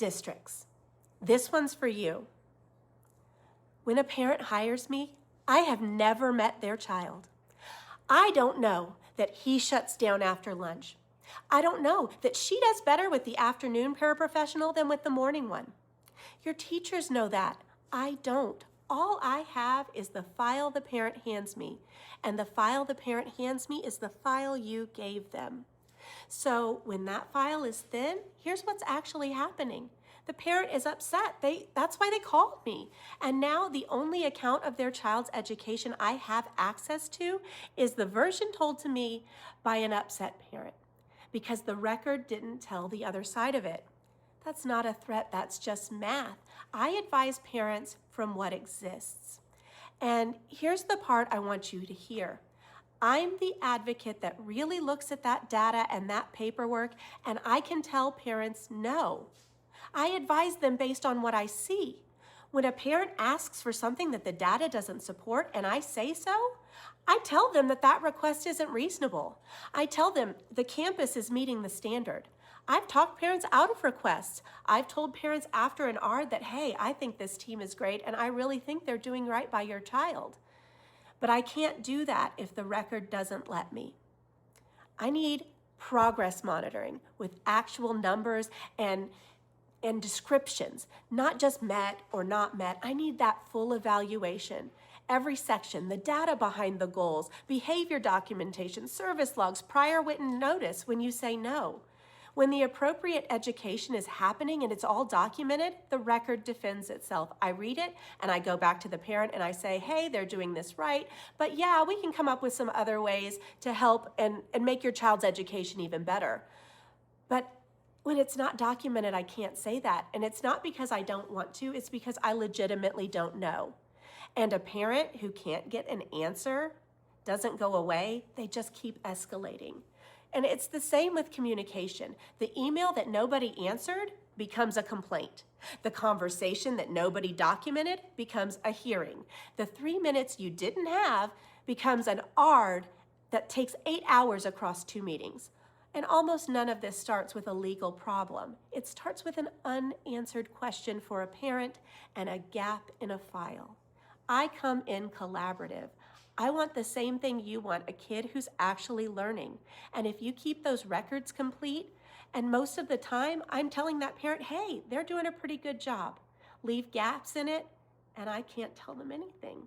Districts. This one's for you. When a parent hires me, I have never met their child. I don't know that he shuts down after lunch. I don't know that she does better with the afternoon paraprofessional than with the morning one. Your teachers know that. I don't. All I have is the file the parent hands me, and the file the parent hands me is the file you gave them. So when that file is thin, here's what's actually happening. The parent is upset. That's why they called me. And now the only account of their child's education I have access to is the version told to me by an upset parent, because the record didn't tell the other side of it. That's not a threat, that's just math. I advise parents from what exists. And here's the part I want you to hear. I'm the advocate that really looks at that data and that paperwork, and I can tell parents no. I advise them based on what I see. When a parent asks for something that the data doesn't support and I say so, I tell them that that request isn't reasonable. I tell them the campus is meeting the standard. I've talked parents out of requests. I've told parents after an ARD that, hey, I think this team is great and I really think they're doing right by your child. But I can't do that if the record doesn't let me. I need progress monitoring with actual numbers and descriptions, not just met or not met. I need that full evaluation. Every section, the data behind the goals, behavior documentation, service logs, prior written notice when you say no. When the appropriate education is happening and it's all documented, the record defends itself. I read it and I go back to the parent and I say, hey, they're doing this right, but yeah, we can come up with some other ways to help and make your child's education even better. But when it's not documented, I can't say that. And it's not because I don't want to, it's because I legitimately don't know. And a parent who can't get an answer doesn't go away, they just keep escalating. And it's the same with communication. The email that nobody answered becomes a complaint. The conversation that nobody documented becomes a hearing. The 3 minutes you didn't have becomes an ARD that takes 8 hours across 2 meetings. And almost none of this starts with a legal problem. It starts with an unanswered question for a parent and a gap in a file. I come in collaborative. I want the same thing you want, a kid who's actually learning. And if you keep those records complete, and most of the time I'm telling that parent, hey, they're doing a pretty good job. Leave gaps in it, and I can't tell them anything.